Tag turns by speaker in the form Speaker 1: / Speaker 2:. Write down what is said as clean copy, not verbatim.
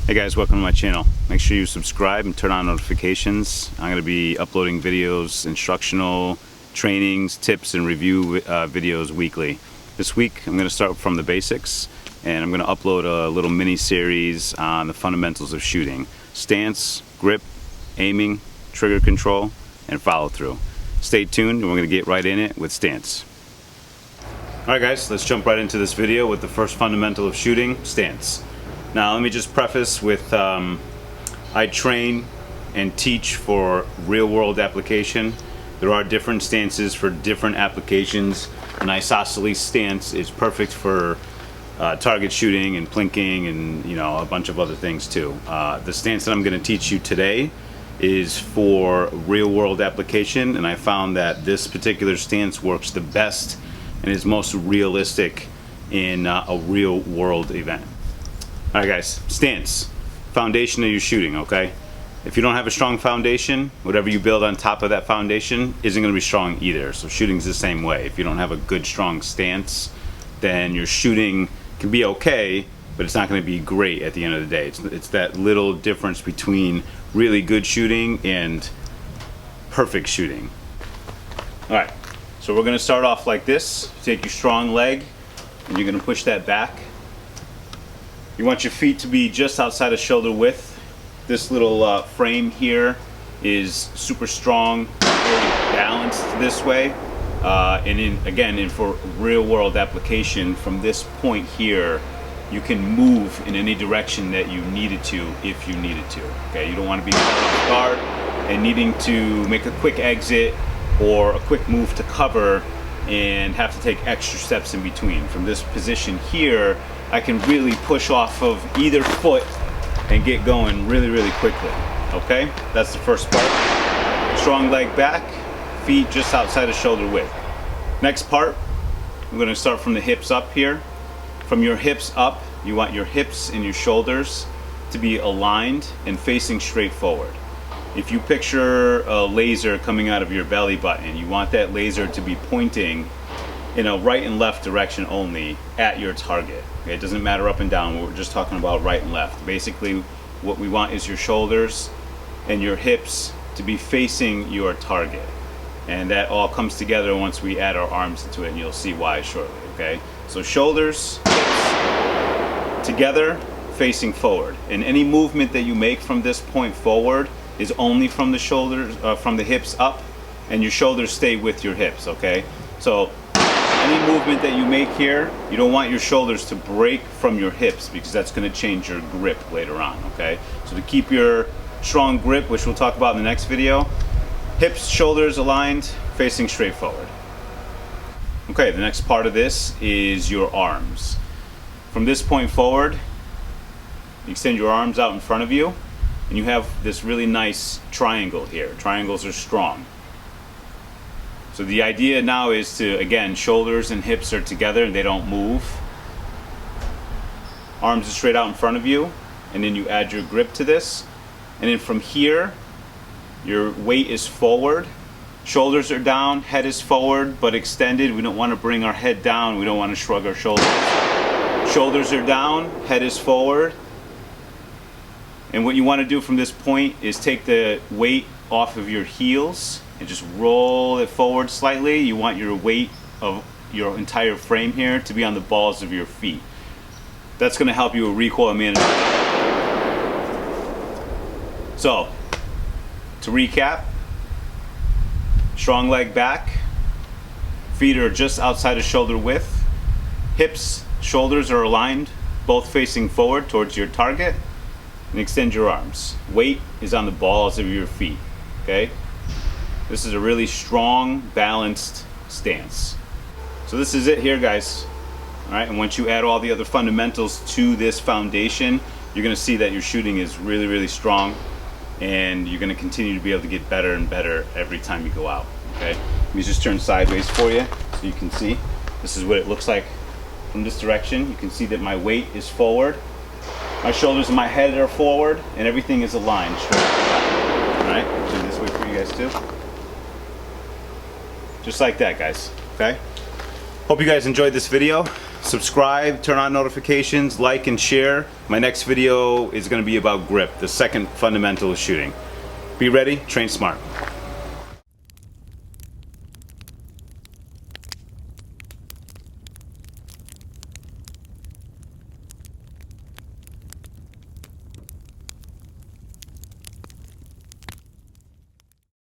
Speaker 1: Hey guys, welcome to my channel. Make sure you subscribe and turn on notifications. I'm going to be uploading videos, instructional trainings, tips, and review videos weekly. This week I'm going to start from the basics, and I'm going to upload a little mini series on the fundamentals of shooting: stance, grip, aiming, trigger control, and follow through. Stay tuned, and we're going to get right in it with stance. Alright guys, let's jump right into this video with the first fundamental of shooting: stance. Now let me just preface with I train and teach for real-world application. There are different stances for different applications. An isosceles stance is perfect for target shooting and plinking and a bunch of other things too. The stance that I'm going to teach you today is for real-world application, and I found that this particular stance works the best and is most realistic in a real-world event. Alright guys, stance, foundation of your shooting, okay? If you don't have a strong foundation, whatever you build on top of that foundation isn't going to be strong either. So shooting's the same way. If you don't have a good, strong stance, then your shooting can be okay, but it's not going to be great at the end of the day. It's that little difference between really good shooting and perfect shooting. Alright, so we're going to start off like this. Take your strong leg, and you're going to push that back. You want your feet to be just outside of shoulder width. This little frame here is super strong, very balanced this way. And for real world application, from this point here, you can move in any direction that you needed to if you needed to. Okay, you don't want to be caught off guard and needing to make a quick exit or a quick move to cover and have to take extra steps in between. From this position here, I can really push off of either foot and get going really, really quickly. Okay, that's the first part. Strong leg back, feet just outside of shoulder width. Next part, I'm going to start from the hips up here. From your hips up, you want your hips and your shoulders to be aligned and facing straight forward. If you picture a laser coming out of your belly button, you want that laser to be pointing in a right and left direction only at your target. Okay, it doesn't matter up and down, we're just talking about right and left. Basically, what we want is your shoulders and your hips to be facing your target. And that all comes together once we add our arms into it, and you'll see why shortly, okay? So shoulders, hips, together, facing forward. And any movement that you make from this point forward is only from the shoulders, from the hips up, and your shoulders stay with your hips, okay? So any movement that you make here, you don't want your shoulders to break from your hips, because that's going to change your grip later on, okay? So to keep your strong grip, which we'll talk about in the next video, hips, shoulders aligned, facing straight forward. Okay, the next part of this is your arms. From this point forward, you extend your arms out in front of you, and you have this really nice triangle here. Triangles are strong. So the idea now is to, again, shoulders and hips are together and they don't move. Arms are straight out in front of you, and then you add your grip to this. And then from here, your weight is forward. Shoulders are down, head is forward but extended. We don't want to bring our head down. We don't want to shrug our shoulders. Shoulders are down, head is forward. And what you want to do from this point is take the weight off of your heels and just roll it forward slightly. You want your weight of your entire frame here to be on the balls of your feet. That's going to help you with recoil management. So, to recap, strong leg back, feet are just outside of shoulder width, hips, shoulders are aligned, both facing forward towards your target, and extend your arms. Weight is on the balls of your feet, okay? This is a really strong, balanced stance. So this is it here, guys. All right, and once you add all the other fundamentals to this foundation, you're gonna see that your shooting is really, really strong, and you're gonna continue to be able to get better and better every time you go out, okay? Let me just turn sideways for you so you can see. This is what it looks like from this direction. You can see that my weight is forward. My shoulders and my head are forward, and everything is aligned straight up. All right, do this way for you guys too. Just like that, guys, okay? Hope you guys enjoyed this video. subscribe, turn on notifications, like and share. My next video is going to be about grip, the second fundamental of shooting. Be ready, train smart.